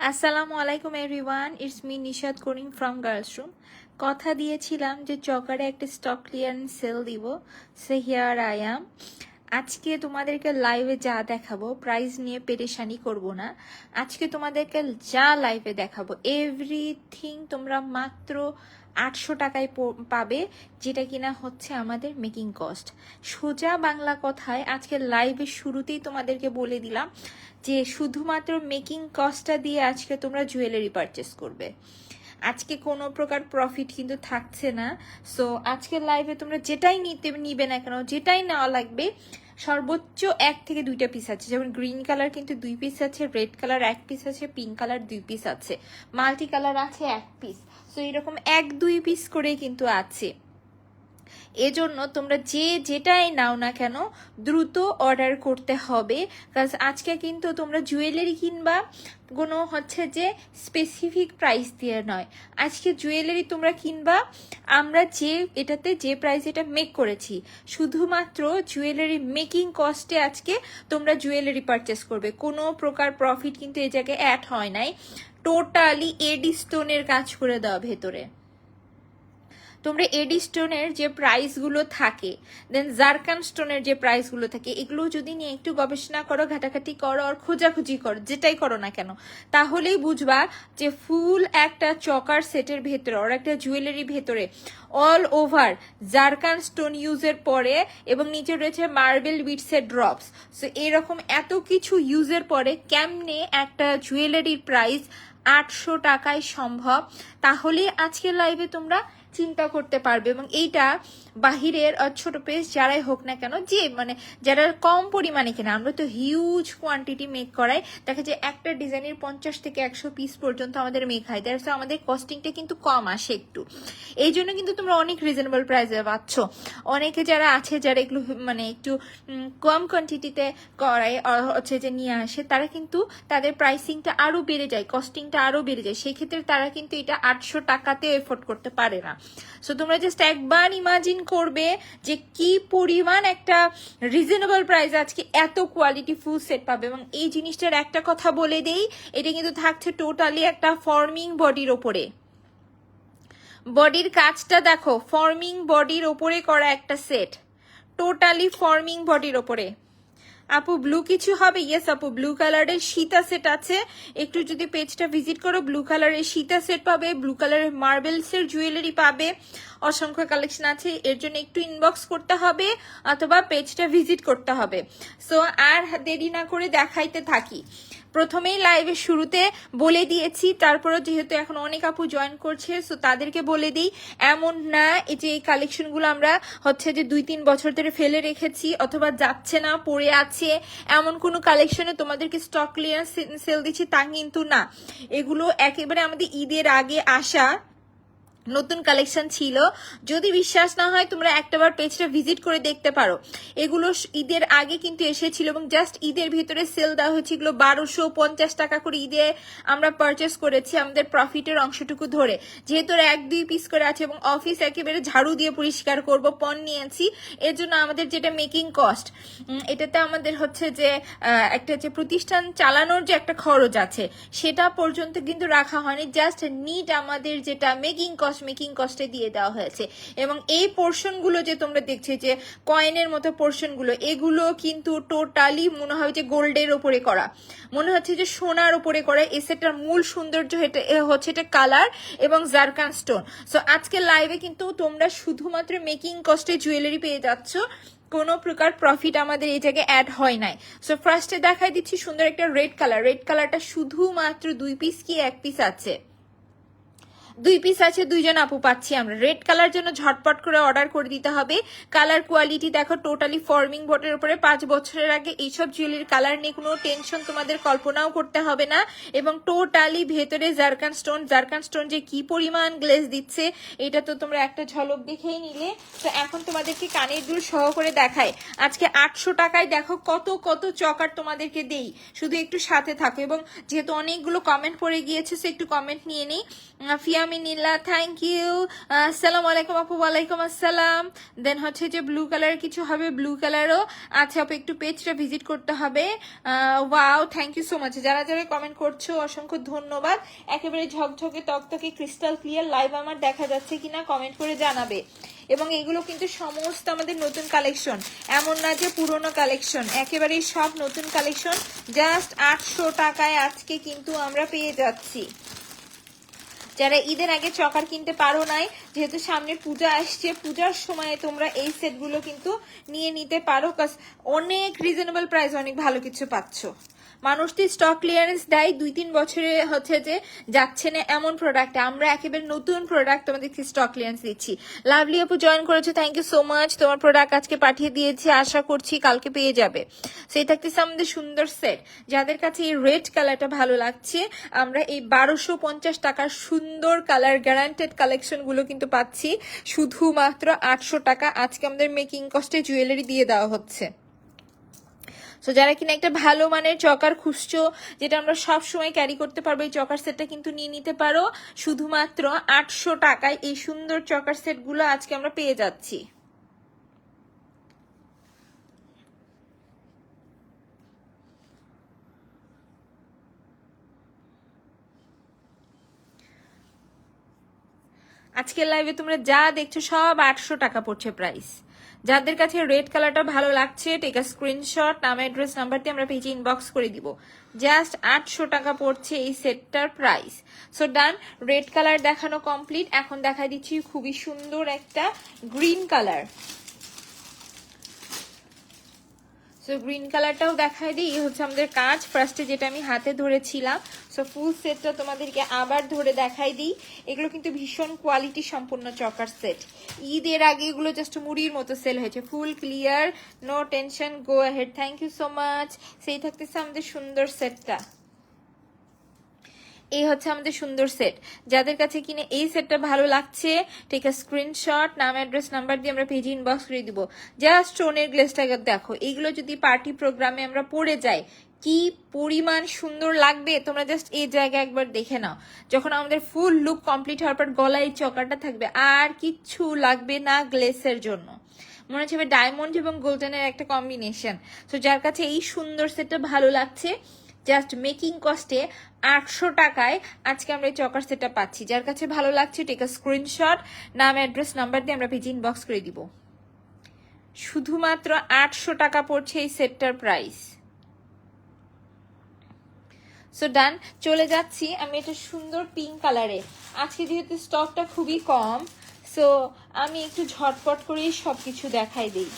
আসসালামু আলাইকুম everyone, it's me Nishad Karim from girls room. কথা দিয়েছিলাম যে চকারে একটা স্টক ক্লিয়ারেন্স সেল দিব, সো হিয়ার আই অ্যাম। আজকে তোমাদেরকে লাইভে যা দেখাবো, প্রাইস নিয়ে পেরেশানি করব না। আজকে তোমাদেরকে যা লাইভে দেখাবো এভরিথিং তোমরা মাত্র 800 টাকায় পাবে, যেটা কিনা হচ্ছে আমাদের মেকিং কস্ট। সোজা বাংলা কথায় আজকে লাইভের শুরুতেই তোমাদেরকে বলে দিলাম যে শুধুমাত্র মেকিং কস্টটা দিয়ে আজকে তোমরা জুয়েলারি পারচেস করবে। আজকে কোনো প্রকার প্রফিট কিন্তু থাকছে না। সো আজকের লাইভে তোমরা যেটাই নিবে না কেন, যেটাই নেওয়া লাগবে, সর্বোচ্চ 1 থেকে 2টা পিস আছে। যেমন গ্রিন কালার কিন্তু 2 পিস আছে, রেড কালার 1 পিস আছে, পিঙ্ক কালার 2 পিস আছে, মাল্টি কালার আছে 1 পিস। সো এরকম 1-2 পিস করে কিন্তু আছে। এজন্য তোমরা যেটাই নাও না কেন দ্রুত অর্ডার করতে হবে, কারণ আজকে কিন্তু তোমরা জুয়েলারি কিনবা কোনো হচ্ছে যে স্পেসিফিক প্রাইস দিয়ে নয়। আজকে জুয়েলারি তোমরা কিনবা আমরা এটাতে যে প্রাইস এটা মেক করেছি, শুধুমাত্র জুয়েলারি মেকিং কস্টে আজকে তোমরা জুয়েলারি পারচেস করবে। কোনো প্রকার প্রফিট কিন্তু এই জায়গায় অ্যাড হয় নাই। টোটালি এডি স্টোনের কাজ করে দেওয়া ভেতরে। তোমরা এডি স্টোনের যে প্রাইসগুলো থাকে, দেন জারকান স্টোনের যে প্রাইসগুলো থাকে, এগুলো যদি নিয়ে একটু গবেষণা করো, ঘাটাঘাটি করো আর খোঁজাখুঁজি করো, যেটাই করো না কেন, তাহলেই বুঝবা যে ফুল একটা চকার সেটের ভেতরে আর একটা জুয়েলারি ভেতরে অল ওভার জারকান স্টোন ইউজের পরে এবং নিচে রয়েছে মার্বেল বিটসের ড্রপস। সো এরকম এত কিছু ইউজের পরে কেমনে একটা জুয়েলারির প্রাইস 800 টাকায় সম্ভব, তাহলে আজকের লাইভে তোমরা চিন্তা করতে পারবে। এবং এইটা বাহিরের ছোট পেজ যারাই হোক না কেন, যে যারা কম পরিমাণে কেনা, আমরা তো হিউজ কোয়ান্টিটি মেক করাই, দেখা যায় একটা ডিজাইনের 50 থেকে 100 পিস পর্যন্ত আমাদের মেক হয়, দ্যাটস আমাদের কস্টিংটা কিন্তু কম আসে একটু। এই জন্য কিন্তু তোমরা অনেক রিজনেবল প্রাইসে পাচ্ছ। অনেকে যারা আছে যারা এগুলো একটু কম কোয়ান্টিটিতে করায় হচ্ছে যে নিয়ে আসে, তারা কিন্তু তাদের প্রাইসিংটা আরো বেড়ে যায়, কস্টিংটা আরো বেড়ে যায়, সেই ক্ষেত্রে তারা কিন্তু এটা 800 টাকাতে এফোর্ড করতে পারে না। সো তোমরা জাস্ট একবার ইমাজিন করবে যে কি পরিমাণ একটা রিজনেবল প্রাইস আজকে এত কোয়ালিটি ফুল সেট পাবে। এবং এই জিনিসটার একটা কথা বলে দেই, এটা কিন্তু থাকছে টোটালি একটা ফর্মিং বডির ওপরে। বডির কাজটা দেখো, ফর্মিং বডির ওপরে করা একটা সেট, টোটালি ফর্মিং বডির ওপরে। আপু ব্লু কিছু হবে? ইয়েস আপু, ব্লু কালারের সীতা সেট আছে, একটু যদি পেজটা ভিজিট করো ব্লু কালারের সীতা সেট পাবে, ব্লু কালারের মার্বেলসের জুয়েলারি পাবে, অসংখ্য কালেকশন আছে। এর জন্য একটু ইনবক্স করতে হবে অথবা পেজটা ভিজিট করতে হবে। সো আর দেরি না করে দেখাইতে থাকি। প্রথমেই লাইভের শুরুতে বলে দিয়েছি, তারপরও যেহেতু এখন অনেক আপু জয়েন করছে, সো তাদেরকে বলে দিই, এমন না যে এই কালেকশনগুলো আমরা হচ্ছে যে 2-3 বছর ধরে ফেলে রেখেছি অথবা যাচ্ছে না পড়ে আছে, এমন কোনো কালেকশনে তোমাদেরকে স্টক ক্লিয়ারেন্স সেল দিচ্ছি তা কিন্তু না। এগুলো একেবারে আমাদের ঈদের আগে আসা নতুন কালেকশন ছিল। যদি বিশ্বাস না হয় তোমরা একটাবার পেজটা ভিজিট করে দেখতে পারো। এগুলো ঈদের আগে কিন্তু এসেছিল এবং জাস্ট ঈদের ভিতরে সেল দেওয়া হয়েছে। এগুলো 1250 টাকা করে ঈদে আমরা পারচেস করেছি আমাদের প্রফিটের অংশটুকু ধরে, যেহেতু 1-2 পিস করে আছে এবং অফিস একেবারে ঝাড়ু দিয়ে পরিষ্কার করব পণ নিয়েছি। এর জন্য আমাদের যেটা মেকিং কস্ট, এটাতে আমাদের হচ্ছে যে একটা যে প্রতিষ্ঠান চালানোর যে একটা খরচ আছে সেটা পর্যন্ত কিন্তু রাখা হয়নি, জাস্ট নিট আমাদের যেটা মেকিং কস্টে দিয়ে দেওয়া হয়েছে। এবং এই পোর্শনগুলো যে তোমরা দেখছো যে কয়েনের মতো পোর্শনগুলো, এগুলো কিন্তু টোটালি মনে হয় যে গোল্ডের ওপরে করা, মনে হচ্ছে যে সোনার ওপরে করা। এসেটার মূল সৌন্দর্য হচ্ছে এটা কালার এবং জারকান স্টোন। সো আজকে লাইভে কিন্তু তোমরা শুধুমাত্র মেকিং কস্টে জুয়েলারি পেয়ে যাচ্ছ, কোনো প্রকার প্রফিট আমাদের এই জায়গায় অ্যাড হয় নাই। সো ফার্স্টে দেখাই দিচ্ছি সুন্দর একটা রেড কালার। রেড কালারটা শুধুমাত্র 2 পিস কি 1 পিস আছে? 2 পিস আছে, 2জন আপু পাচ্ছি আমরা। রেড কালার জন্য ঝটপট করে অর্ডার করে দিতে হবে। কালার কোয়ালিটি দেখো, টোটালি ফর্মিং বোর্ডের উপরে 5 বছরের আগে এইসব জুয়েলারির কালার নিয়ে কোনো টেনশন তোমাদের কল্পনাও করতে হবে না। এবং টোটালি ভেতরে জারকান স্টোন যে কি পরিমাণ গ্লেজ দিচ্ছে এটা তো তোমরা একটা ঝলক দেখেই নিলে। তো এখন তোমাদেরকে কানের দুল সহ করে দেখায়। আজকে 800 টাকায় দেখো কত কত চকার তোমাদেরকে দেই, শুধু একটু সাথে থাকো। এবং যেহেতু অনেকগুলো কমেন্ট পড়ে গিয়েছে, সো একটু কমেন্ট নিয়ে নেই। ফিয়াম আমি নীলা, থ্যাংক ইউ। আসসালামু আলাইকুম আপু। ওয়ালাইকুম আসসালাম। দেন হচ্ছে যে ব্লু কালার কিছু হবে, ব্লু কালারও আচ্ছা আপু, একটু পেজটা ভিজিট করতে হবে। Wow, thank you so much. যারা যারা কমেন্ট করছো অসংখ্য ধন্যবাদ। একেবারে ঝকঝকে তকতকে ক্রিস্টাল ক্লিয়ার লাইভ আমার দেখা যাচ্ছে কিনা কমেন্ট করে জানাবে। এবং এগুলো কিন্তু সমস্ত আমাদের নতুন কালেকশন, এমন না যে পুরনো কালেকশন, একেবারেই সব নতুন কালেকশন। জাস্ট 800 টাকায় আজকে কিন্তু আমরা পেয়ে যাচ্ছি। যারা ঈদের আগে চকার কিনতে পারো নাই, যেহেতু সামনে পূজা আসছে, পূজার সময়ে তোমরা এই সেটগুলো কিন্তু নিয়ে নিতে পারো, কারণ অনেক রিজনেবল প্রাইস, অনেক ভালো কিছু পাচ্ছ। মানুষ তো স্টক ক্লিয়ারেন্স দেয় 2-3 বছরে হচ্ছে যে যাচ্ছে না এমন প্রোডাক্ট, আমরা একেবারে নতুন প্রোডাক্ট তোমাদেরকে স্টক ক্লিয়ারেন্স দিচ্ছি। লাভলি আপু জয়েন করেছো, থ্যাংক ইউ সো মাচ। তোমার প্রোডাক্ট আজকে পাঠিয়ে দিয়েছি, আশা করছি কালকে পেয়ে যাবে। সেই থাকতেছে আমাদের সুন্দর সেট। যাদের কাছে এই রেড কালারটা ভালো লাগছে, আমরা এই 1250 টাকার সুন্দর কালার গ্যারান্টেড কালেকশন গুলো কিন্তু পাচ্ছি শুধুমাত্র 800 টাকা। আজকে আমাদের মেকিং কস্টে জুয়েলারি দিয়ে দেওয়া হচ্ছে। সো যারা কিনা একটা ভালো মানের চকার খুঁজছো, যেটা আমরা সব সময় ক্যারি করতে পারবো, এই চকার সেটটা কিন্তু নিয়ে নিতে পারো শুধুমাত্র 800 টাকায়। এই সুন্দর চকার সেটগুলো আজকে আমরা পেয়ে যাচ্ছি। আজকের লাইভে তোমরা যা দেখছো সব 800 টাকা পড়ছে প্রাইস। যাদের কাছে রেড কালারটা ভালো লাগছে, টেক আ স্ক্রিনশট, নাম অ্যাড্রেস নাম্বার দিয়ে আমরা পেজে ইনবক্স করে দিব। জাস্ট 800 টাকা পড়ছে এই সেটটার প্রাইস। সো ডান, রেড কালার দেখানো কমপ্লিট। এখন দেখাই দিচ্ছি খুবই সুন্দর একটা গ্রিন কালার। সো গ্রিন কালারটাও দেখাই দিই। এই হচ্ছে আমাদের কাজ। ফার্স্টে যেটা আমি হাতে ধরেছিলাম, সো ফুল সেটটা তোমাদেরকে আবার ধরে দেখাই দিই। এগুলো কিন্তু ভীষণ কোয়ালিটি সম্পূর্ণ চকার সেট। ঈদের আগে এগুলো জাস্ট মুড়ির মতো সেল হয়েছে। Full clear, no tension, go ahead. Thank you so much. সেই থাকতেছে আমাদের সুন্দর সেটটা। এই হচ্ছে আমাদের সুন্দর সেট। যাদের কাছে কিনে এই সেটটা ভালো লাগছে, টেক আ স্ক্রিনশট, নাম অ্যাড্রেস নাম্বার দিয়ে আমরা পেজে ইনবক্স করে দিব। জাস্ট স্টোনের গ্লেসটা দেখো, এইগুলো যদি পার্টি প্রোগ্রামে আমরা পরে যাই কি পরিমাণ সুন্দর লাগবে, তোমরা জাস্ট এই জায়গায় একবার দেখে নাও। যখন আমাদের ফুল লুক কমপ্লিট হওয়ার পর গলায় এই চকারটা থাকবে, আর কিচ্ছু লাগবে না গ্লেসের জন্য। মনে হচ্ছে ডায়মন্ড এবং গোল্ডেনের একটা কম্বিনেশন। তো যার কাছে এই সুন্দর সেটটা ভালো লাগছে, জাস্ট মেকিং কস্টে 800 টাকায় আজকে আমরা এই চকার সেটটা পাচ্ছি। যার কাছে ভালো লাগছে টেক আ স্ক্রিনশট, নাম অ্যাড্রেস নাম্বার দিয়ে আমরা পেজে ইনবক্স করে দিব। শুধুমাত্র 800 টাকা পড়ছে এই সেটটার প্রাইস। সো ডান, চলে যাচ্ছি আমি এটা সুন্দর পিঙ্ক কালারে। আজকে যেহেতু স্টকটা খুবই কম, সো আমি একটু ঝটপট করেই সবকিছু দেখাই দিই।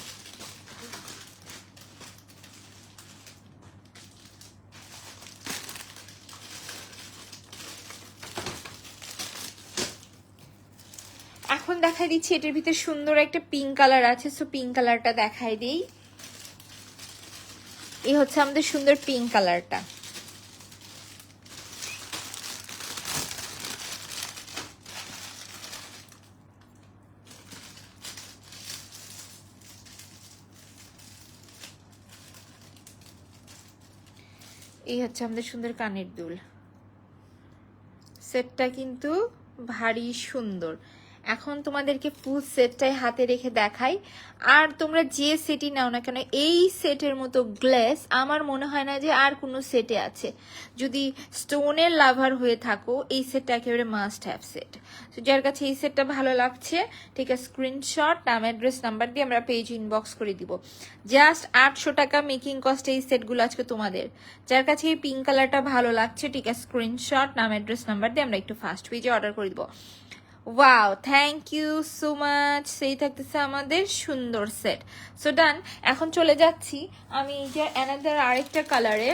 এখন দেখাই দিচ্ছি, এটার ভিতরে সুন্দর একটা পিঙ্ক কালার আছে। সো পিঙ্ক কালারটা দেখাই দিই। এই হচ্ছে আমাদের সুন্দর পিঙ্ক কালারটা। এই হচ্ছে আমাদের সুন্দর কানের দুল। সেটটা কিন্তু ভারী সুন্দর। এখন তোমাদেরকে ফুল সেটটাই হাতে রেখে দেখাই। আর তোমরা যে সেটই নাও না কেন, এই সেটের মতো গ্লেস আমার মনে হয় না যে আর কোনো সেটে আছে। যদি স্টোনের লাভার হয়ে থাকো, এই সেটটা একেবারে মাস্ট হ্যাভ সেট। তো যার কাছে এই সেটটা ভালো লাগছে, ঠিক আছে স্ক্রিনশট, নাম অ্যাড্রেস নাম্বার দিয়ে আমরা পেজ ইনবক্স করে দিব। জাস্ট 800 টাকা মেকিং কস্ট এই সেটগুলো আজকে তোমাদের। যার কাছে এই পিঙ্ক কালারটা ভালো লাগছে, ঠিক আছে স্ক্রিনশট, নাম অ্যাড্রেস নাম্বার দিয়ে আমরা একটু ফাস্ট পেজে অর্ডার করে দিব। Wow, thank you so much. সেই থাকতেছে আমাদের সুন্দর সেট। সো ডান, এখন চলে যাচ্ছি আমি এই যে অ্যানাদার আরেকটা কালারে।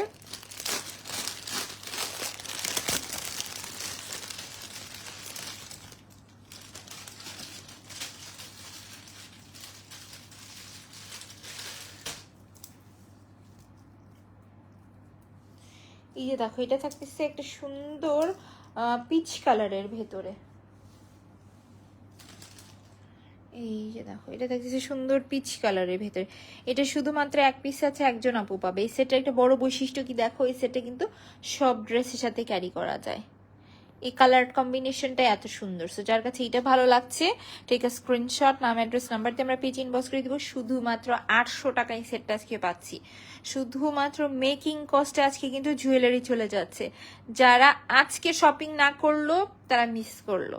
এই যে দেখো, এটা থাকতেছে একটা সুন্দর পিচ কালারের ভেতরে। এই যে দেখো, এটা থাকতেছে সুন্দর পিচ কালারের ভেতরে। এটা শুধুমাত্র এক পিস আছে, একজন আপু পাবে। এই সেটটা একটা বড় বৈশিষ্ট্য কি দেখো, এই সেটটা কিন্তু সব ড্রেসের সাথে ক্যারি করা যায়। এই কালার কম্বিনেশনটা এত সুন্দর। সো যার কাছে এটা ভালো লাগছে ঠিক আছে, স্ক্রিনশট, নাম অ্যাড্রেস নাম্বার দিয়ে আমরা পেজ ইনবক্স করে দিব। শুধুমাত্র 800 টাকায় সেটটা আজকে পাচ্ছি। শুধুমাত্র মেকিং কস্টে আজকে কিন্তু জুয়েলারি চলে যাচ্ছে। যারা আজকে শপিং না করলো তারা মিস করলো।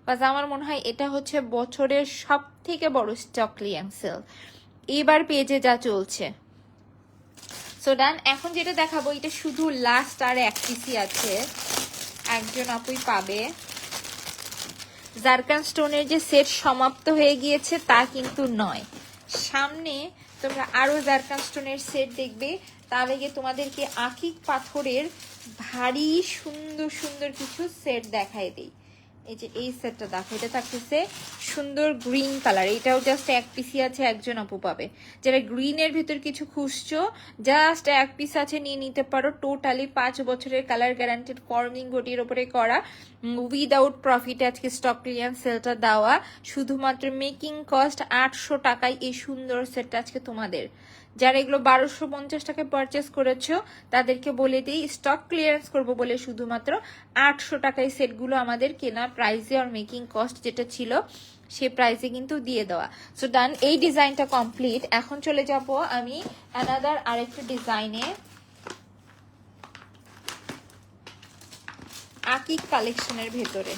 বাস আমার মনে হয় এটা হচ্ছে বছরের সব থেকে বড় স্টক ক্লিয়ারেন্স সেল এবার পেজে যা চলছে। So done. এখন যেটা দেখাবো এটা শুধু লাস্ট আর এক পিসি আছে, একজন আপুই পাবে। জারকান স্টোনের যে সেট সমাপ্ত হয়ে গিয়েছে তা কিন্তু নয়, সামনে তোমরা আরো জারকান স্টোনের সেট দেখবে। তার আগে তোমাদেরকে আকিক পাথরের ভারী সুন্দর সুন্দর কিছু সেট দেখাই দিই। এই যে এই সেটটা দেখো, এটা থাকতেছে সুন্দর গ্রিন কালার, এটাও জাস্ট এক পিসি আছে, একজন আপু পাবে। যারা গ্রিনের ভিতর কিছু খুঁজছো জাস্ট এক পিস আছে, নিয়ে নিতে পারো। টোটালি 5 বছরের কালার গ্যারান্টেড ফর্মিং গটির ওপরে করা, উইদাউট প্রফিটে আজকে স্টক ক্লিয়ারেন্স সেলটা দেওয়া। শুধুমাত্র মেকিং কস্ট 800 টাকায় এই সুন্দর সেটটা আজকে তোমাদের। যারা এগুলো 1250 টাকায় পারচেস করেছো তাদেরকে বলে দিই স্টক ক্লিয়ারেন্স করব বলে শুধুমাত্র 800 টাকায় সেটগুলো আমাদের কেনা প্রাইসে আর মেকিং কস্ট যেটা ছিল সে প্রাইসে কিন্তু দিয়ে দেওয়া। সো ডান, এই ডিজাইনটা কমপ্লিট। এখন চলে যাব আমি অ্যানাদার আরেকটা ডিজাইনে, আকিক কালেকশনের ভেতরে।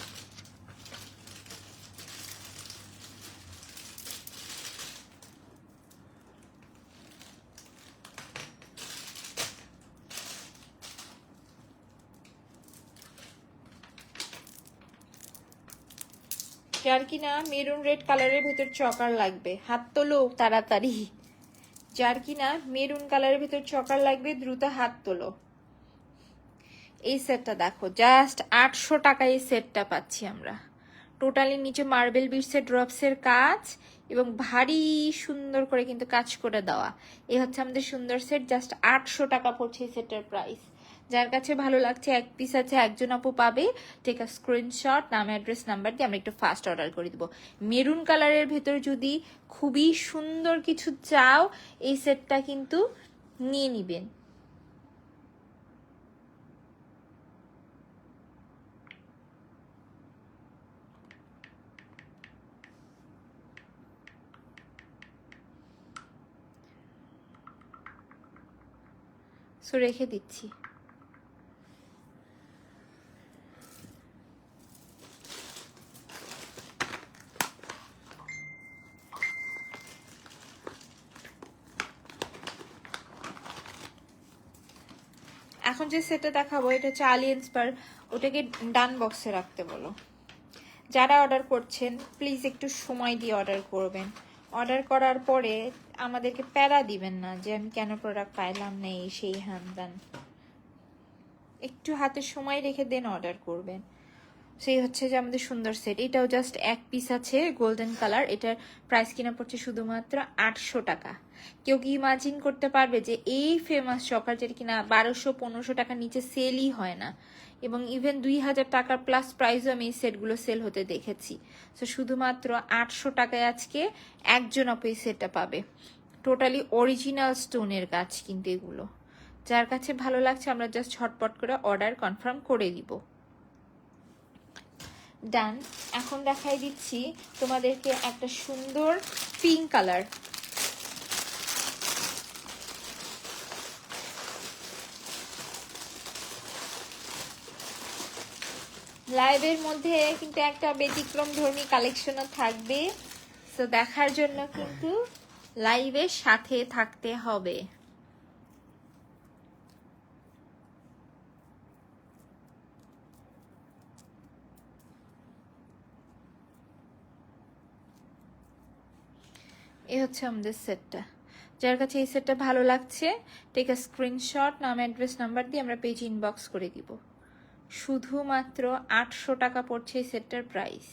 যার কিনা মেরুন রেড কালারের ভেতর চকার লাগবে হাত তোলো তাড়াতাড়ি। যার কিনা মেরুন কালারের ভেতর চকার লাগবে দ্রুত হাত তোলো। এই সেটটা দেখো, জাস্ট 800 টাকায় এই সেটটা পাচ্ছি আমরা। টোটালি নিচে মার্বেল বিটসের ড্রপসের কাজ এবং ভারী সুন্দর করে কিন্তু কাজ করে দেওয়া। এই হচ্ছে আমাদের সুন্দর সেট, জাস্ট 800 টাকা পড়ছে এই সেটের প্রাইস। যার কাছে ভালো লাগছে এক পিস আছে, একজন আপু পাবে। টেক আ স্ক্রিনশট, নাম অ্যাড্রেস নাম্বার দিয়ে আমরা একটু ফাস্ট অর্ডার করে দিব। মেরুন কালারের ভেতর যদি খুবই সুন্দর কিছু চাও এই সেটটা কিন্তু নিয়ে নিবেন। সো রেখে দিচ্ছি। এখন যে সেটটা দেখাবো এটা হচ্ছে আলি ইন্সপায়ার, ওটাকে ডান বক্সে রাখতে বলো। যারা অর্ডার করছেন প্লিজ একটু সময় দিয়ে অর্ডার করবেন। অর্ডার করার পরে আমাদেরকে প্যারা দিবেন না যে আমি কেন প্রোডাক্ট পাইলাম না, এই সেই হ্যান ত্যান। একটু হাতে সময় রেখে দেন অর্ডার করবেন। সেই হচ্ছে যে আমাদের সুন্দর সেট, এটাও জাস্ট এক পিস আছে গোল্ডেন কালার। এটার প্রাইস কিনা পড়ছে শুধুমাত্র 800 টাকা। কেউ কি ইমাজিন করতে পারবে যে এই ফেমাস চকার যেটা কিনা 1200-1500 টাকার নিচে সেলই হয় না, এবং ইভেন 2000 টাকার প্লাস প্রাইসও আমি এই সেটগুলো সেল হতে দেখেছি। তো শুধুমাত্র 800 টাকায় আজকে একজন আপু এই সেটটা পাবে। টোটালি অরিজিনাল স্টোনের কাজ কিন্তু এগুলো। যার কাছে ভালো লাগছে আমরা জাস্ট ঝটপট করে অর্ডার কনফার্ম করে দিব। ডান। এখন দেখাই দিচ্ছি তোমাদেরকে একটা সুন্দর পিঙ্ক কালার। লাইভের মধ্যে কিন্তু একটা ব্যতিক্রম ধর্মী কালেকশনও থাকবে, তো দেখার জন্য কিন্তু লাইভের সাথে থাকতে হবে। এই হচ্ছে আমাদের সেটটা। যার কাছে এই সেটটা ভালো লাগছে টেক আ স্ক্রিনশট, নাম অ্যাড্রেস নাম্বার দিয়ে আমরা পেজ ইনবক্স করে দিব। শুধুমাত্র 800 টাকা পড়ছে এই সেটটার প্রাইস।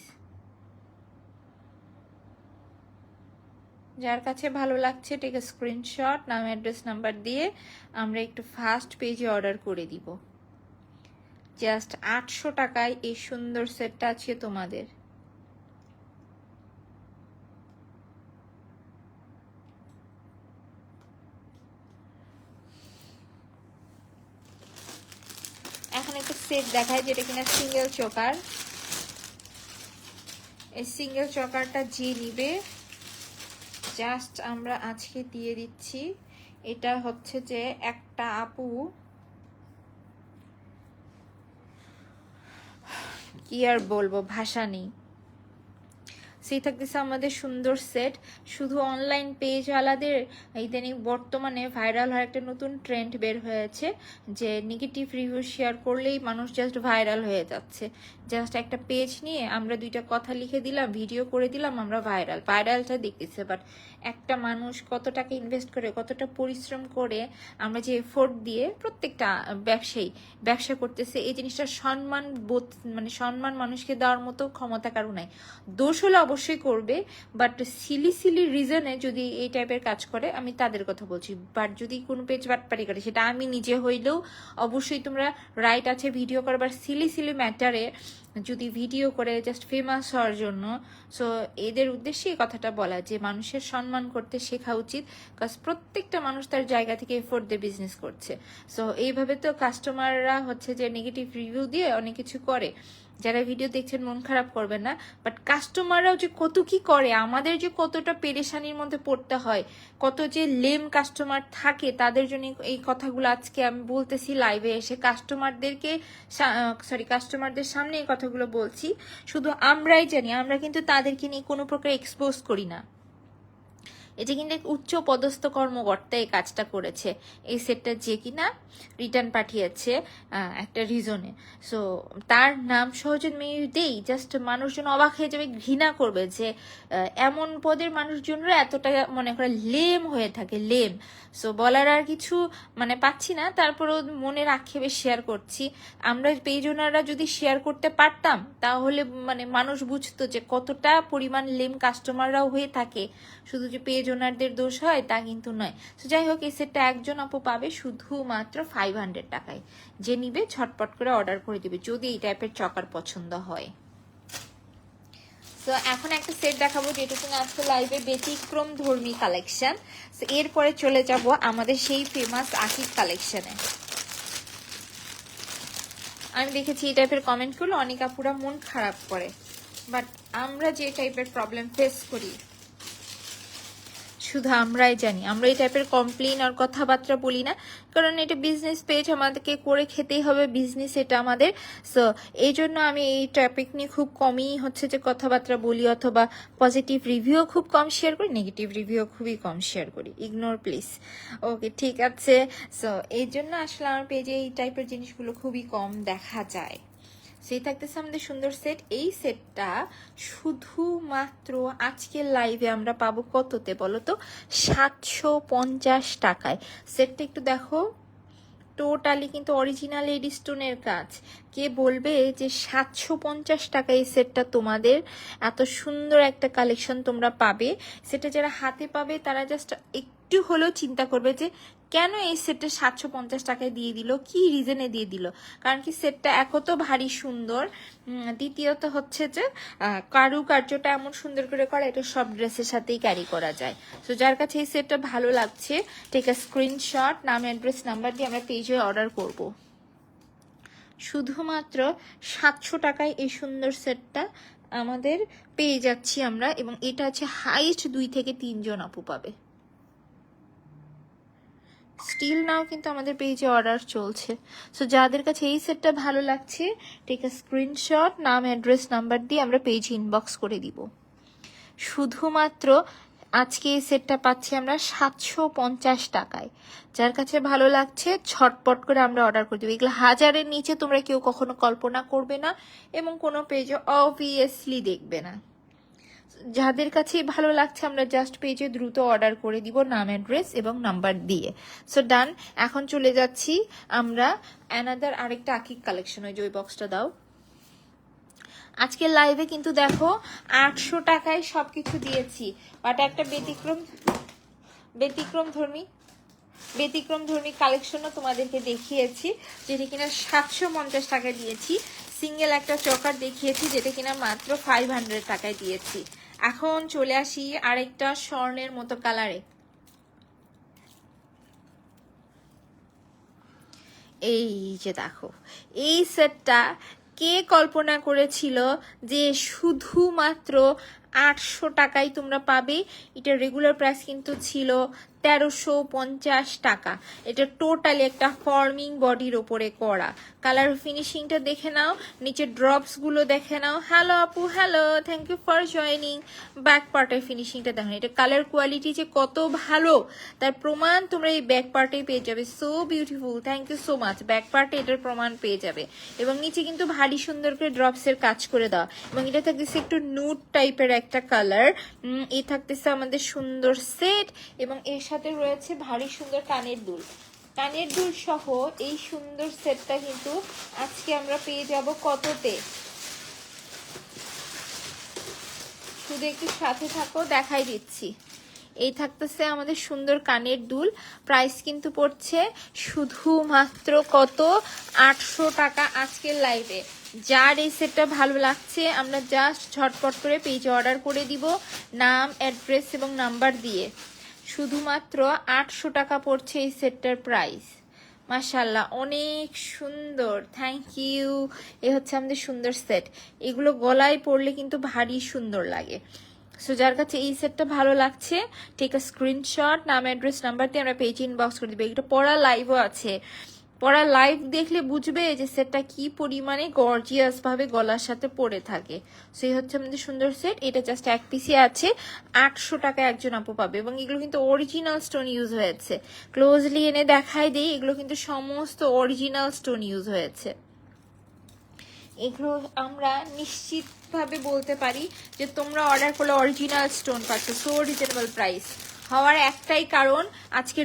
যার কাছে ভালো লাগছে টেক আ স্ক্রিনশট, নাম অ্যাড্রেস নাম্বার দিয়ে আমরা একটু ফাস্ট পেজে অর্ডার করে দিব। জাস্ট 800 টাকায় এই সুন্দর সেটটা আছে তোমাদের। এখন এখন একটা সেট দেখায় যেটা কিনা সিঙ্গেল চোকার। এই সিঙ্গেল চকারটা যে নিবে জাস্ট আমরা আজকে দিয়ে দিচ্ছি। এটা হচ্ছে যে একটা আপু কি আর বলবো, ভাষা নেই। সেই থাকতেছে আমাদের সুন্দর সেট। শুধু অনলাইন পেজ ওয়ালাদের ইদানিং বর্তমানে ভাইরাল হওয়ার একটা নতুন ট্রেন্ড বের হয়েছে যে নেগেটিভ রিভিউ শেয়ার করলেই মানুষ জাস্ট ভাইরাল হয়ে যাচ্ছে। জাস্ট একটা পেজ নিয়ে আমরা দুইটা কথা লিখে দিলাম, ভিডিও করে দিলাম, আমরা ভাইরালটা দেখতেছে। বাট একটা মানুষ কত টাকা ইনভেস্ট করে, কতটা পরিশ্রম করে, আমরা যে এফোর্ট দিয়ে প্রত্যেকটা ব্যবসায়ী ব্যবসা করতেছে, এই জিনিসটা সম্মান বোধ মানে সম্মান মানুষকে দেওয়ার মতো ক্ষমতা কারো নাই। দোষ হলে অবশ্যই করবে, বাট সিলি রিজনে যদি এই টাইপের কাজ করে আমি তাদের কথা বলছি। বাট যদি কোনো পেজ বাটপারি করে, সেটা আমি নিজে হইলেও অবশ্যই তোমরা রাইট আছে ভিডিও করবার। সিলি ম্যাটারে যদি ভিডিও করে জাস্ট ফেমাস হওয়ার জন্য, সো এদের উদ্দেশ্যে এই কথাটা বলা যে মানুষের সম্মান করতে শেখা উচিত। কারণ প্রত্যেকটা মানুষ তার জায়গা থেকে এফোর্ট দিয়ে বিজনেস করছে। সো এইভাবে তো কাস্টমাররা হচ্ছে যে নেগেটিভ রিভিউ দিয়ে অনেক কিছু করে। যারা ভিডিও দেখছেন মন খারাপ করবেন না, বাট কাস্টমাররাও যে কত কি করে, আমাদের যে কতটা পেরেশানির মধ্যে পড়তে হয়, কত যে লেম কাস্টমার থাকে, তাদের জন্য এই কথাগুলো আজকে আমি বলতেছি লাইভে এসে। কাস্টমারদের সামনে এই কথাগুলো বলছি। শুধু আমরাই জানি, আমরা কিন্তু তাদেরকে নিয়ে কোনো প্রকার এক্সপোজ করি না। এটা কিন্তু এক উচ্চ পদস্থ কর্মকর্তা এই কাজটা করেছে। এই সেটটা যে কিনা রিটার্ন পাঠিয়েছে একটা রিজনে। সো তার নাম সহজন মেয়েদেই জাস্ট মানুষজন অবাক হয়ে যাবে, ঘৃণা করবে যে এমন পদের মানুষজনরা এতটা মনে করে লেম হয়ে থাকে, লেম। সো বলার আর কিছু পাচ্ছি না, তারপরেও মনের আক্ষেপে শেয়ার করছি। আমরা পেজ ওনাররা যদি শেয়ার করতে পারতাম তাহলে মানুষ বুঝতো যে কতটা পরিমাণ লেম কাস্টমাররাও হয়ে থাকে। শুধু যে পেজ ওনারদের দোষ হয় তা কিন্তু নয়। তো যাই হোক, এই সেটটা একজন আপু পাবে শুধুমাত্র 500 টাকায়। যে নিবে ঝটপট করে অর্ডার করে দিবে যদি এই টাইপের চকার পছন্দ হয়। তো এখন একটা সেট দেখাবো যেটা কিনা আজকে লাইভে ব্যতিক্রম ধর্মী কালেকশন। তো এরপরে চলে যাব আমাদের সেই ফেমাস আকিব কালেকশনে। আমি দেখেছি এই টাইপের কমেন্ট করলে অনেক আপুরা মন খারাপ করে, বাট আমরা যে টাইপের প্রবলেম ফেস করি শুধু আমরাই জানি। আমরা এই টাইপের কমপ্লেন আর কথাবার্তা বলি না, কারণ এটা বিজনেস পেজ, আমাদেরকে করে খেতেই হবে, বিজনেস এটা আমাদের। সো এই জন্য আমি এই টপিক নিয়ে খুব কমই হচ্ছে যে কথাবার্তা বলি, অথবা পজিটিভ রিভিউ খুব কম শেয়ার করি, নেগেটিভ রিভিউ খুবই কম শেয়ার করি। Ignore please. ওকে, ঠিক আছে। সো এই জন্য আসলে আমার পেজে এই টাইপের জিনিসগুলো খুবই কম দেখা যায়। সেই থাকতেছে আমাদের সুন্দর সেট। এই সেটটা শুধুমাত্র আজকের লাইভে আমরা পাবো কততে বলো তো? 750 টাকায়। সেটটা একটু দেখো, টোটালি কিন্তু অরিজিনাল এডি স্টোনের কাজ। কে বলবে যে 750 টাকা এই সেটটা তোমাদের? এত সুন্দর একটা কালেকশন তোমরা পাবে। সেটা যারা হাতে পাবে তারা জাস্ট একটু হলেও চিন্তা করবে যে কেন এই সেটটা 750 টাকায় দিয়ে দিল, কি রিজনে দিয়ে দিল। কারণ কি সেটটা এক তো ভারী সুন্দর, দ্বিতীয়ত হচ্ছে যে কারুকার্যটা এমন সুন্দর করে করা, এটা সব ড্রেসের সাথেই ক্যারি করা যায়। তো যার কাছে এই সেটটা ভালো লাগছে, টেক আ স্ক্রিনশট, নাম অ্যাড্রেস নাম্বার দিয়ে আমরা পেজে অর্ডার করব। শুধুমাত্র 700 টাকায় এই সুন্দর সেটটা আমাদের পেয়ে যাচ্ছি আমরা, এবং এটা আছে হাইস্ট 2 থেকে 3 জন আপু পাবে। স্টিল নাও কিন্তু আমাদের পেজে অর্ডার চলছে। সো যাদের কাছে এই সেটটা ভালো লাগছে, টেক আ স্ক্রিনশট, নাম অ্যাড্রেস নাম্বার দিয়ে আমরা পেজে ইনবক্স করে দিব। শুধুমাত্র আজকে এই সেটটা পাচ্ছি আমরা 750 টাকায়। যার কাছে ভালো লাগছে ছটপট করে আমরা অর্ডার করে দেবো। এগুলো 1000-এর নিচে তোমরা কেউ কখনো কল্পনা করবে না, এবং কোনো পেজে অবভিয়াসলি দেখবে না। যাদের কাছে ভালো লাগছে আমরা জাস্ট পেজে দ্রুত অর্ডার করে দিব, নাম অ্যাড্রেস এবং নাম্বার দিয়ে। So done. এখন চলে যাচ্ছি আমরা অ্যানাদার আরেকটা আকিক কালেকশন। ওই যে ওই বক্সটা দাও। আজকের লাইভে কিন্তু দেখো 800 টাকায় সবকিছু দিয়েছি, বাট একটা ব্যতিক্রমধর্মী কালেকশনও তোমাদেরকে দেখিয়েছি, যেটা কিনা 750 টাকায় দিয়েছি। সিঙ্গেল একটা চকার দেখিয়েছি, যেটা কিনা মাত্র 500 টাকায় দিয়েছি। এখন চলে আসি আরেকটা স্বর্ণের মতো কালারে। এই যে দেখো, এই সেটটা কে কল্পনা করেছিল যে শুধুমাত্র 800 টাকায় তোমরা পাবে? এটা রেগুলার প্রাইস কিন্তু ছিল 1350 টাকা। এটা টোটালি একটা ফর্মিং বডির ওপরে করা। কালার ফিনিশিংটা দেখে নাও, নিচে ড্রপস গুলো দেখে নাও। হ্যালো আপু, hello, thank you for joining. Back পার্টের ফিনিশিংটা দেখো, এটা কালার কোয়ালিটি যে কত ভালো তার প্রমাণ তোমরা এই ব্যাক পার্টে পেয়ে যাবে। So beautiful, thank you so much. Back পার্টে এটার প্রমাণ পেয়ে যাবে। এবং নিচে কিন্তু ভারী সুন্দর করে ড্রপসের কাজ করে দেওয়া, এবং এটা থাকতেছে একটু নুড টাইপের একটা কালার। এই থাকতেছে আমাদের সুন্দর সেট, এবং এর সাথে রয়েছে ভারী সুন্দর কানের দুল। কানের দুল সহ এই সুন্দর সেটটা কিন্তু আজকে আমরা পেয়ে যাব কততে? শুধু একটু সাথে থাকো, দেখাই দিচ্ছি। এই থাকতেছে আমাদের সুন্দর কানের দুল। প্রাইস কিন্তু পড়ছে শুধুমাত্র কত? 800 টাকা আজকের লাইভে। যার এই সেটটা ভালো লাগছে আমরা জাস্ট ঝটপট করে পেজে অর্ডার করে দিব, নাম, অ্যাড্রেস এবং নাম্বার দিয়ে। শুধুমাত্র 800 টাকা পড়ছে এই সেটটার প্রাইস। মাশাল্লাহ, অনেক সুন্দর, থ্যাংক ইউ। এ হচ্ছে আমাদের সুন্দর সেট। এগুলো গলায় পরলে কিন্তু ভারী সুন্দর লাগে। সো যার কাছে এই সেটটা ভালো লাগছে, টেক আ স্ক্রিনশট, নাম, অ্যাড্রেস, নাম্বার দিয়ে আমরা পেজ ইনবক্স করে দিবে। এটা পড়া লাইভও আছে, পড়া লাইভ দেখলে বুঝবে যে সেটটা কি পরিমাণে গর্জিয়াস ভাবে গলার সাথে পরে থাকে। সো এই হচ্ছে আমাদের সুন্দর সেট। এটা জাস্ট এক পিসে আছে, 800 টাকা একজন আপু পাবে। এবং এগুলো কিন্তু অরিজিনাল স্টোন ইউজ হয়েছে। ক্লোজলি এনে দেখাই দিই, এগুলো কিন্তু সমস্ত অরিজিনাল স্টোন ইউজ হয়েছে। এগুলো আমরা নিশ্চিতভাবে বলতে পারি যে তোমরা অর্ডার করলে অরিজিনাল স্টোন পাচ্ছ। সো রিজনেবল প্রাইস হওয়ার একটাই কারণ, আজকে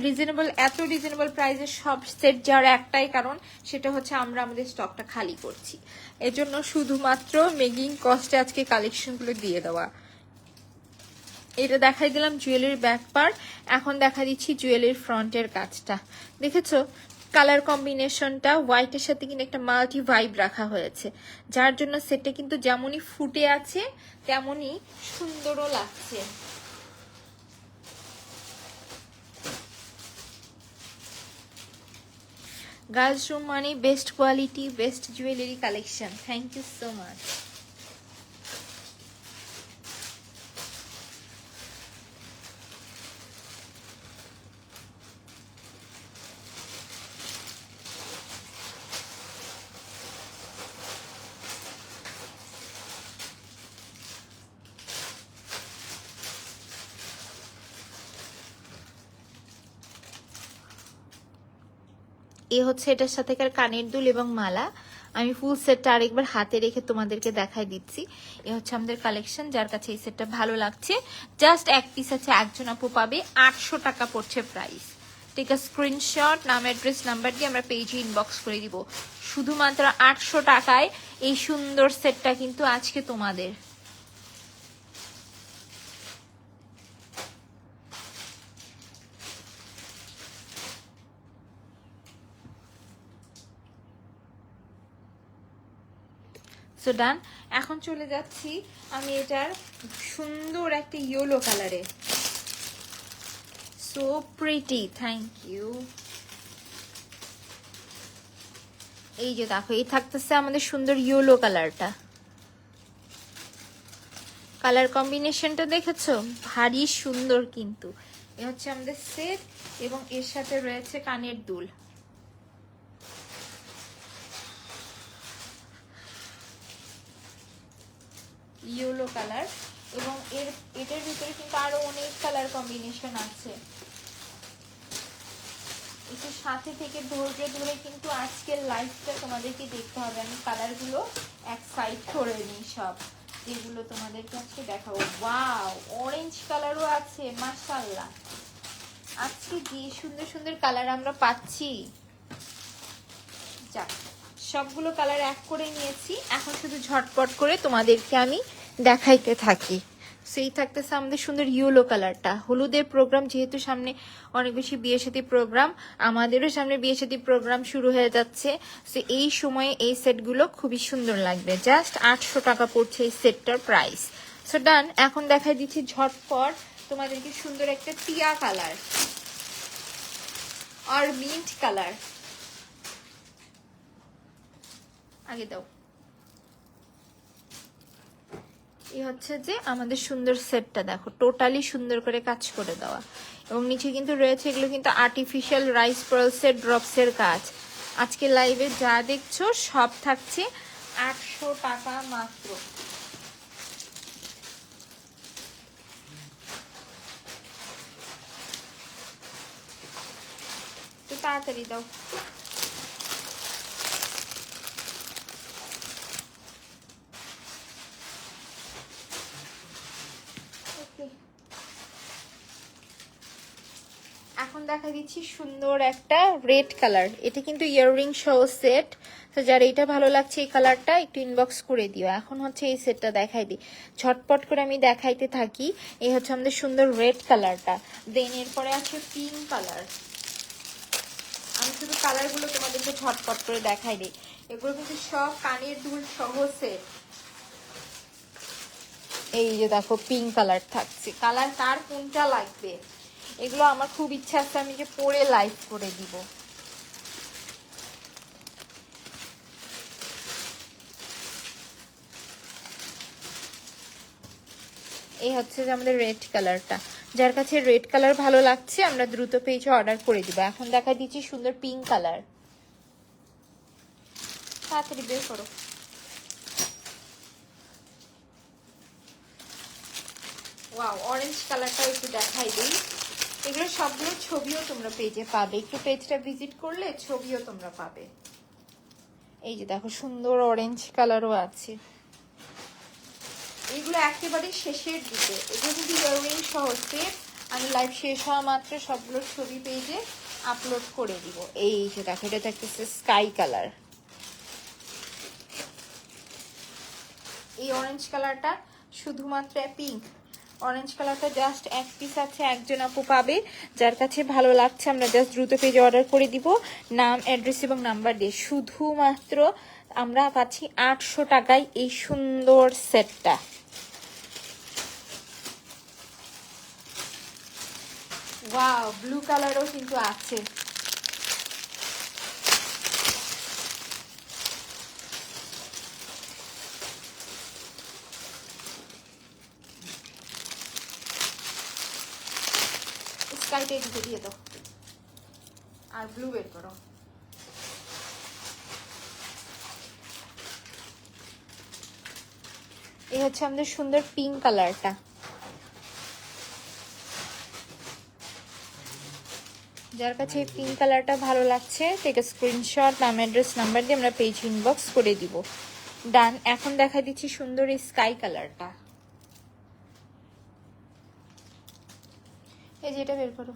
এত রিজনেবল প্রাইসে সব সেট যাওয়ার একটাই কারণ, সেটা হচ্ছে আমরা আমাদের স্টকটা খালি করছি। এজন্য শুধুমাত্র মেকিং কস্টে আজকে কালেকশনগুলো দিয়ে দেওয়া। এটা দেখাই দিলাম জুয়েলারির ব্যাক পার্ট, এখন দেখা দিচ্ছি জুয়েলারির ফ্রন্টের কাজটা। দেখেছো কালার কম্বিনেশনটা হোয়াইটের সাথে কিন্তু একটা মাল্টি ভাইব রাখা হয়েছে, যার জন্য সেটটা কিন্তু যেমনই ফুটে আছে তেমনই সুন্দরও লাগছে। গার্লস রুম মানে best quality, best jewellery collection. Thank you so much. এ হচ্ছে এটার সাথেকার কানের দুল এবং মালা। আমি ফুল সেটটা আরেকবার হাতে রেখে তোমাদেরকে দেখাই দিচ্ছি। এ হচ্ছে আমাদের কালেকশন। যার কাছে এই সেটটা ভালো লাগছে জাস্ট এক পিস আছে, একজন আপু পাবে। 800 টাকা পড়ছে প্রাইস। টেক আ স্ক্রিনশট, নাম, অ্যাড্রেস, নাম্বার দিয়ে আমরা পেজে ইনবক্স করে দিব। শুধুমাত্র 800 টাকায় এই সুন্দর সেটটা কিন্তু আজকে তোমাদের। So done. এখন চলে যাচ্ছি আমি এটার সুন্দর একটা ইয়েলো কালারে। So pretty, thank you. এই যে দেখো, এই থাকতেছে আমাদের সুন্দর ইয়েলো কালারটা। কালার কম্বিনেশনটা দেখেছো, ভারী সুন্দর কিন্তু। এ হচ্ছে আমাদের সেট, এবং এর সাথে রয়েছে কানের দুল। ইয়েলো কালার, এবং এটার ভিতরে কিন্তু আরো অনেক কালার কম্বিনেশন আছে। একটু সাথে থেকে ধৈর্য ধরে কিন্তু আজকের লাইভটা তোমাদেরকে দেখতে হবে। আমি কালারগুলো এক সাইড করে নিই সব, যেগুলো তোমাদেরকে আজকে দেখাবো। ওয়াও, অরেঞ্জ কালারও আছে, মাশাআল্লাহ। আজকে যে সুন্দর সুন্দর কালার আমরা পাচ্ছি। যাক, সবগুলো কালার এক করে নিয়েছি, এখন শুধু ঝটপট করে তোমাদেরকে আমি দেখাইতে থাকি। সেই থাকতেছে আমাদের সুন্দর ইয়েলো কালারটা। হলুদের প্রোগ্রাম যেহেতু সামনে অনেক বেশি বিয়ে শাদী প্রোগ্রাম, আমাদেরও সামনে বিয়ে শাদী প্রোগ্রাম শুরু হয়ে যাচ্ছে। সো এই সময়ে এই সেটগুলো খুবই সুন্দর লাগবে। জাস্ট 800 টাকা পড়ছে এই সেটটার প্রাইস। So done. এখন দেখাই দিচ্ছি ঝটপট তোমাদেরকে সুন্দর একটা টিয়া কালার আর মিন্ট কালার। আগে দাও। এই হচ্ছে যে আমাদের সুন্দর সেটটা, দেখো টোটালি সুন্দর করে কাজ করে দেওয়া, এবং নিচে কিন্তু রয়েছে এগুলো কিন্তু আর্টিফিশিয়াল রাইস পার্লসের ড্রপসের কাজ। আজকে লাইভে যা দেখছো সব থাকছে 800 টাকা মাত্র। তো তাড়াতাড়ি দাও। এখন দেখা দিচ্ছি সুন্দর একটা রেড কালার, এটা কিন্তু ইয়াররিং সহ সেট। তো যার এটা ভালো লাগছে এই কালারটা একটু ইনবক্স করে দিও। এখন হচ্ছে এই সেটটা দেখাই দিই, ঝটপট করে আমি দেখাইতে থাকি। এই হচ্ছে আমাদের সুন্দর রেড কালারটা, দেন এরপরে আছে পিঙ্ক কালার। আমি শুধু কালারগুলো তোমাদেরকে ঝটপট করে দেখাই দিই। এগুলো কিন্তু সব কানের দুল সহ সেট। এই যে দেখো পিঙ্ক কালার থাকছে, কালার কার কোনটা লাগবে? এগুলো আমার খুব ইচ্ছা আছে আমি যে পরে লাইভ করে দিব। এই হচ্ছে যে আমাদের রেড কালারটা, যার কাছে রেড কালার ভালো লাগছে আমরা দ্রুত পেজে অর্ডার করে দিব। এখন দেখা দিচ্ছি সুন্দর পিঙ্ক কালার, তাড়াতাড়ি বের করো। ওয়াও, অরেঞ্জ কালারটা একটু দেখাই দিই। এগুলো সবগুলো ছবিও তোমরা পেজে পাবে, একটু পেজটা ভিজিট করলে ছবিও তোমরা পাবে। এই যে দেখো সুন্দর অরেঞ্জ কালারও আছে। এগুলো একেবারে শেষের দিকে, এগুলো কিন্তু ইয়াররিং সহ সেট। আমি লাইভ শেষ হওয়া মাত্র সবগুলোর ছবি পেজে আপলোড করে দিব। এই যে দেখো এটা থাকতেছে স্কাই কালার। এই অরেঞ্জ কালারটা শুধুমাত্র পিঙ্ক, অরেঞ্জ কালারটা জাস্ট এক পিস আছে, একজন আপু পাবে। যার কাছে ভালো লাগছে আমরা জাস্ট দ্রুত পেজে অর্ডার করে দিব, নাম অ্যাড্রেস এবং নাম্বার দিয়ে। শুধুমাত্র আমরা পাচ্ছি 800 টাকায় এই সুন্দর সেটটা। ওয়াও, ব্লু কালারও কিন্তু আছে। স্কাইটা এদিকে দিয়ে দাও আর ব্লু বের করো। এই হচ্ছে আমাদের সুন্দর পিঙ্ক কালারটা। যার কাছে এই পিঙ্ক কালারটা ভালো লাগছে টেক স্ক্রিনশট, নাম অ্যাড্রেস নাম্বার দিয়ে আমরা পেজ ইনবক্স করে দিব। ডান। এখন দেখা দিচ্ছি সুন্দর এই স্কাই কালারটা, এই যে এটা বের করো।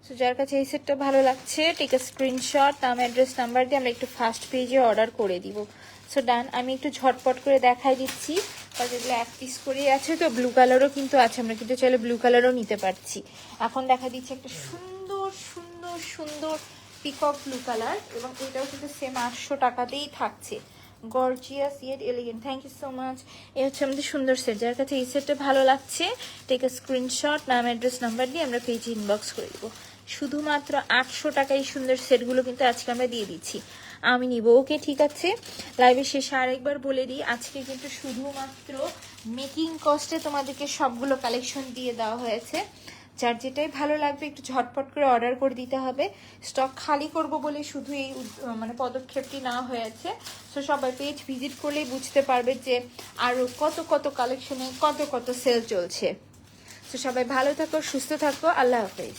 সো যার কাছে এই সেটটা ভালো লাগছে টেক স্ক্রিনশট, নাম অ্যাড্রেস নাম্বার দিয়ে আমরা একটু ফার্স্ট পেজে অর্ডার করে দিব। সো ডান। আমি একটু ঝটপট করে দেখাই দিচ্ছি, কারণ এগুলো এক পিস করেই আছে, তো ব্লু কালারও কিন্তু আছে, আমরা কিন্তু চাইলে ব্লু কালারও নিতে পারছি। এখন দেখা দিচ্ছি একটা সুন্দর সুন্দর সুন্দর পিকক ব্লু কালার, এবং এটাও কিন্তু সেম 800 টাকাতেই থাকছে। Gorgeous yet elegant, thank you so much. এই হচ্ছে আমাদের সুন্দর সেট, যার কাছে এই সেটটা ভালো লাগছে টেক স্ক্রিনশট, নাম অ্যাড্রেস নাম্বার দিয়ে আমরা পেজে ইনবক্স করে দেবো। শুধুমাত্র 800 টাকায় সুন্দর সেটগুলো কিন্তু আজকে আমরা দিয়ে দিচ্ছি। আমি নিব, ওকে ঠিক আছে। লাইভের শেষে আরেকবার বলে দিই, আজকে কিন্তু শুধুমাত্র মেকিং কস্টে তোমাদেরকে সবগুলো কালেকশন দিয়ে দেওয়া হয়েছে। যার যেটাই ভালো লাগবে একটু ঝটপট করে অর্ডার করে দিতে হবে। স্টক খালি করব বলে শুধু এই মানে পদক্ষেপটি নেওয়া হয়েছে। তো সবাই পেজ ভিজিট করলেই বুঝতে পারবে যে আরও কত কত কালেকশনে কত কত সেল চলছে। তো সবাই ভালো থাকো, সুস্থ থাকো, আল্লাহ হাফেজ।